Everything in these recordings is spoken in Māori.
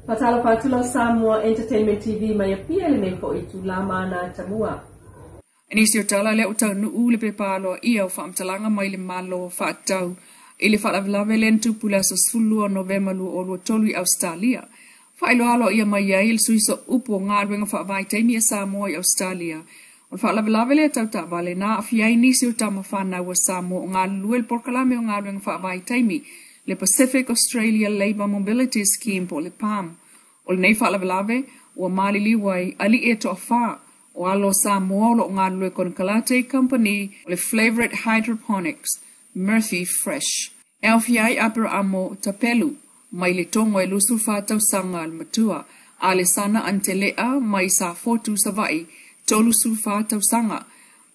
Patalo Patula Samoa Entertainment TV mai pia le nei fo itu lama na tamua. Anisio tala le utau nu ule pe palo ia o whaamtalanga mai le malo whaatau i le whaalavlave lentu pula sa sulua November lu o lua tolu i Australia. Whaailoalo ia mai ia il suiso upo ngā ruenga whaavai teimi e Samoa i Australia. O whaalavlave le tau ta vale na awhiai nisi o tama whanau wa Samoa o ngā luel porkalame o ngā ruenga whaavai teimi le Pacific Australia Labour Mobility Scheme po le PAM. O le nei whaalavelave, ua maliliwai ali e to awha o alo Samoa lo ngā lue Konkalate Company o le Flavored Hydroponics, Murphy Fresh. E awhiai apera amo tapelu, mai le tongo e lusu whātau sanga al matua, a le sana antelea mai sa fotu sa vai, tolu su whātau sanga.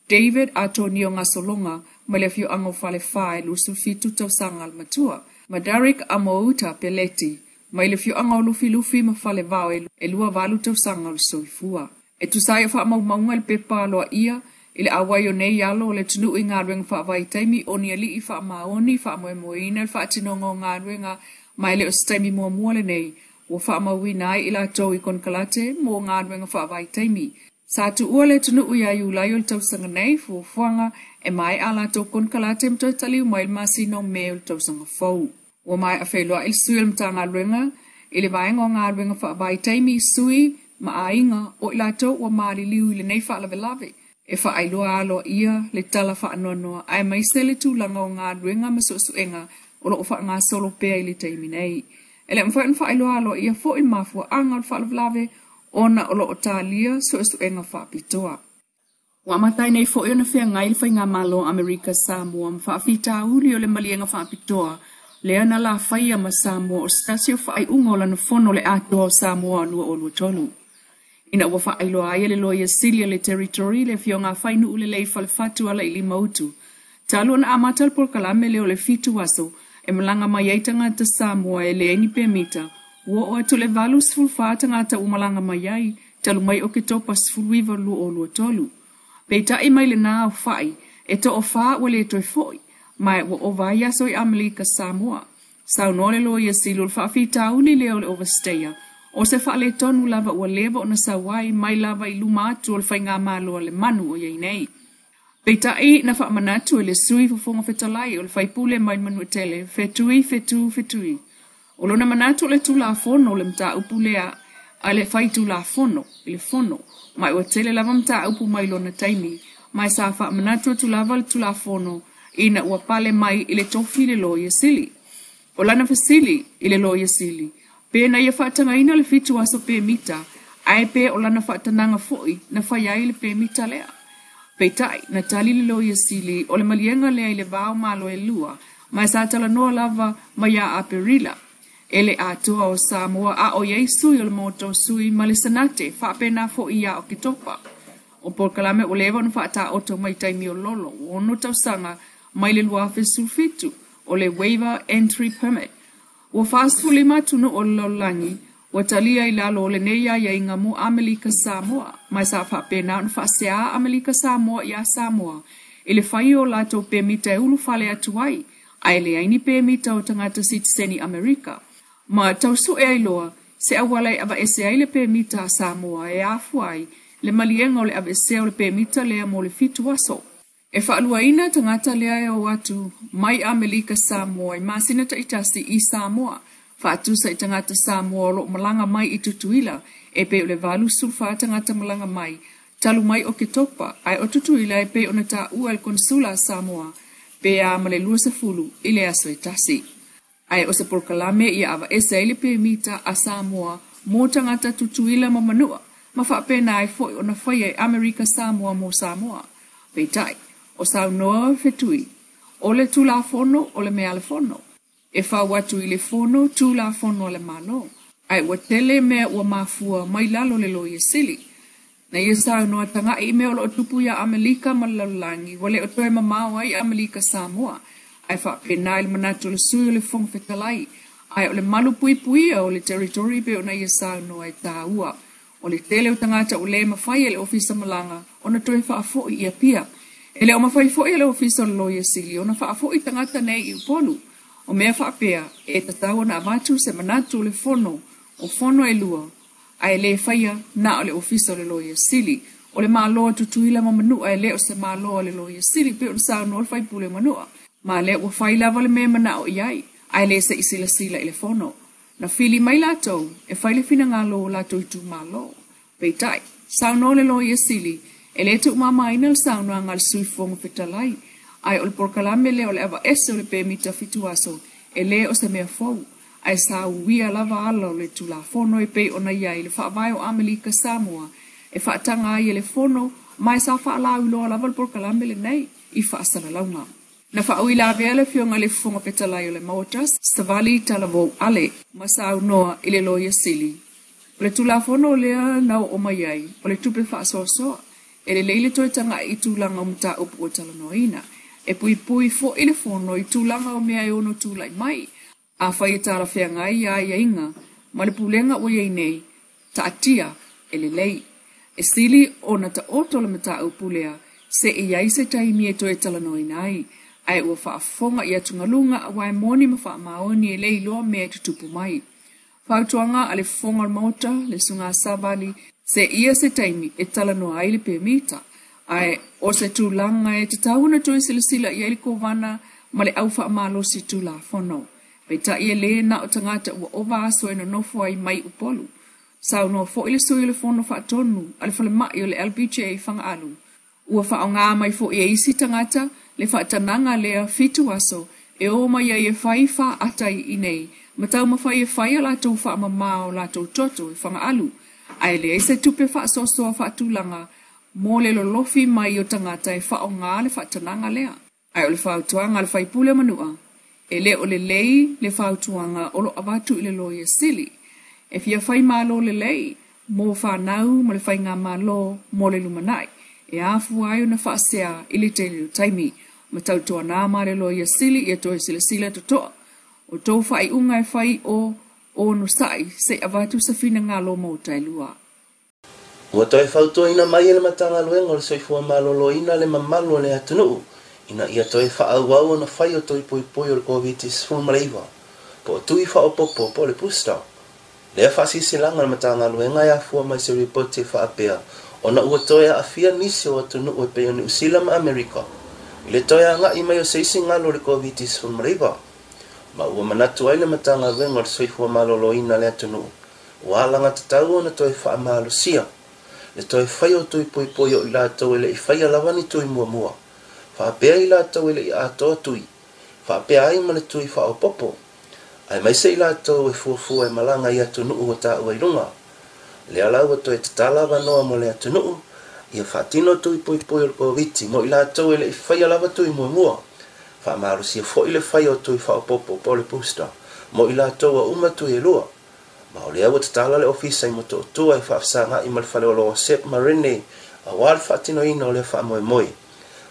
David Antonio Ngasolonga, mai le fiu ango whale whae lusu fitu tau sanga al matua. Madarik Amouta Peleti, mai le fiu anga o lufi ma fale vao e lua valu tau sanga o soifua. E tu sai wha maunga le pepa loa ia, ile awai o nei alo le tunu i ngā ruenga wha vai taimi o ni ali i wha maoni, wha moemoina, wha atinonga o ngā ruenga, mai le o staimi mua le nei, o wha mawina i la tau i Konkalate, mo ngā ruenga wha vai taimi. Sa tu ua le tunu i ayu lai o le tau sanga nei, fuanga, e mai ala tau Konkalate mtoi taliu mai le masino me o le tau sanga fau. O mai a whailua il sui al mta ngā ruenga, ili vaenga o ngā ruenga wha vai taimi sui, ma ainga o ilato wa mari liu le nei wha lave. E wha ailua alo ia le tala wha anonoa, ai mai se le tūlanga o ngā ruenga ma suenga o lo wha ngā solo pea i le taimi nei. E le mwhaen wha ailua alo ia fo i mafua anga o wha lave, ona o lo o tālia suenga wha pitoa. Wa matai nei fo i ona whea ngai whai ngā malo Amerika Samoa, mwha whita uli o le malienga wha pitoa, lea na la whaia ma Samoa o stasio whaai unga o lana whono le atoa o Samoa lua o lua tolu. Ina ua wha ailoa aia le loia silia le territory le fio ngā whainu ule lei whale whatu ala i li mautu. Talua na amatal por kalame leo le fitu aso e malanga mai eitanga ta Samoa e le eni permita. Ua o atu le valu sful whaatanga ta umalanga mai ai talu mai o ke topa sfulwiva lua o lua tolu. Peita i mai le nā o whai e to o wha wale e toi foi. Mai ua o vai aso i Amerika Samoa. Sau no le loia silul whaafita uli leo le overstayer. O se whaale tonu lava ua lewa o na sawai mai lava i luma atu o le whainga malo le manu o iei nei. Peita i na wha manatu e le sui fofonga whetalai o le whaipule mai manu e tele, fetui. O lona manatu le tula fono le mta upu lea a le whaitu la fono, i le fono. Mai o tele lava mta upu mai lona taimi, mai sa wha manatu tu lava le tula fono, ina ua pale mai i le tofi le loia sili. O lana fasili i le loia sili. Pena ia whaatanga ina le fitu aso pe mita, ai pe o lana whaatananga foi na whaiai le pe mita lea. Peitai, na tali le loia sili o le malienga lea i le vao malo e lua, mai sa tala noa lava mai a aperila. Ele a toa o Samoa a o iei sui o le moto sui ma le sanate, whaapena foi ia o kitopa. O porkalame o lewa na whaata oto mai taimi o lolo, o no tausanga mai le lua fesu fitu, o le waiver entry permit. Ua whaasfuli matunu o lolangi, ua talia i lalo o le neia ia inga mo Amerika Samoa, mai sa whaapena on whaasea Amerika Samoa ia Samoa, i le whai o lato pe mita e ulu whale atuai, ai le aini pe mita o tangata sitiseni Amerika. Ma tausu e ailoa, se awalai ava ese ai le pe mita Samoa e afuai, le malienga o le ava ese o le pe mita lea mo le fitu aso. E whaaluaina tangata lea e o atu mai Amerika Samoa i masina ta itasi i Samoa. Whaatusa i tangata Samoa lo malanga mai i tutuila e pe o le valu sulfa tangata malanga mai. Talu mai o ke topa ai o tutuila e pe o na ta ua el konsula Samoa pe a male lua se fulu i le aso itasi. Ai o se porkalame i ava esa ili pe mita a Samoa mo tangata tutuila ma manua. Ma whaapena ai foi o na whaia i Amerika Samoa mo Samoa. Peitai. O sau noa fetui, o le tula fono o le mea le fono. E wha watu i le fono, tula fono le mano. Ai ua tele mea ua mafua mai lalo le loia sili. Na ia sau noa tanga i mea o lo tupu ia Amerika ma lalangi, wale o toe mamau ai Amerika Samoa. Ai wha pena il manatu le sui o le fonga fetalai. Ai o le malu pui o le territory pe o na ia sau noa i tā ua. O le tele o tangata o le mawhai le ofisa malanga, o na toe wha afo i ia pia. Ele o mawhai fo i le ofisa loia sili, o na wha afo i tangata nei i upolu. O mea wha apea, e tatau na avatu se manatu le fono, o fono e lua, ai le faia na o le ofisa o le loia sili, o le māloa tutuila ma manua ai le o se māloa le loia sili, pe o sa no le fai pule manua, ma le o fai lava le me mana o iai, ai le se isila sila i le fono. Na fili mai latou, e fai le fina ngalo latou i tu mālo. Peitai, sa no le loia sili, e le tu mama ina le sa no ngal sui fonga fitalai, ai o le porkalame le o le ava ese o le pe mita fitu aso, e le o se mea fau, ai sa uia lava ala o le tula fono e pei ona iai le whaavai o Amelika Samoa, e whaatanga ai le fono, mai sa whaalau loa lava le porkalame le nei, i whaasara launga. Na whaui la vele fionga le fonga fitalai o le mautas, stavali talavou ale, masau noa i le loia sili. O le tula fono lea nau o mai ai, o le tupe whaasoasoa, e le leile toi tanga i tūlanga o mta upu o talanoina, e pui fo i le fono i tūlanga o mea i ono tūlai mai, a whai e tala whea ngai a inga, ma le pulenga o iei nei, ta atia e le lei. E sili o na ta oto le mta upu lea, se e iai se taimi e toi talanoina ai, ai ua whaafonga i atungalunga a wai moni ma wha maoni e Leilua mea tutupu mai. Whautuanga a le fonga mota, le sunga savali, se ia se taimi e talanoa ai le pe mita, ai o se tūlanga e te tauna toi silasila i ele kovana ma le au wha malo si tūla fono. Pei ta ia le na o tangata ua ova aso e no nofo ai mai upolu. Sau noa fo ile sui le fono wha tonu, ale fale mai o le LPGA whanga alu. Ua wha o ngā mai fo i isi tangata, le wha tananga lea fitu aso, e o mai e whai wha atai i nei, ma tau ma whai e whai a latou wha ma mao latou toto e whanga alu. Ai le se tupe wha sosoa wha tūlanga, mō le lolofi mai o tangata e wha o ngā le wha tananga lea. Ai o le whautuanga le whai pule manua, e le o le lei le whautuanga o lo avatu i le loia sili. E fia whai malo le lei, mō whanau ma le whai ngā malo mō le lumanai, e afu ai o na whaasea i le tele o taimi, ma tautua nā ma le loia sili i a toi sila totoa. O tō whai unga e whai o no sai se avatu sa fina ngā lo mō Leilua. Ua toi whautua ina mai ele matanga luenga o le soifua malolo ina le mamalo le atunuu. Ina ia toi whaauau na whai o toi poi o le COVID-19 mareiwa. Po tui whaopopo po le pusta. Lea whasisilanga le matanga luenga ia fua mai se reporte whaapea. Ona ua toi a fia nisi o atunuu e peo ni usila ma Amerika. Ile toi a ngai mai o seisi ngalo le COVID-19 mareiwa. Ma ua manatu ai le matanga luenga o le soifua malolo ina le atunuu. Ua alanga tatau na toi whaamalo sia. Le toi whai o tui poi o i lātou ele i whai alawani tui mua. Whaapea i lātou ele i atoa tui. Whaapea ai ma le tui whao popo. Ai mai se i lātou e fuafua e malanga i atunuu o tā ua i runga. Le alau o toi tatala wanoa mo le atunuu. Ia whaatino tui poi o le koviti mo i lātou ele i whai alawa tui mua. Whaamaro sia fo i le whai o tui whao popo po le pusta. Mo i lātou a umatu e lua. Ma o lea wa tatala le ofisa i moto tua i whaafsanga i malwhale o loa sep marine a wāle whaatino ina o le wha moe.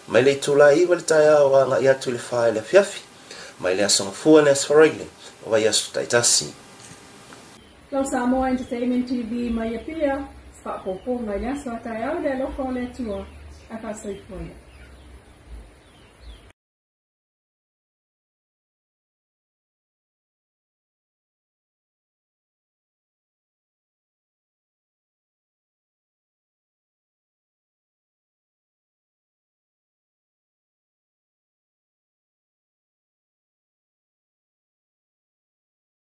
Mai le tula iwa le tai a wanga i atu le whae le fiafi. Mai le asonga fua le asfaraile o vai asu taitasi. Lau Samoa Entertainment TV mai apia, whaapopo ngai asa tai au le lofa o le tua, a whaasai fua.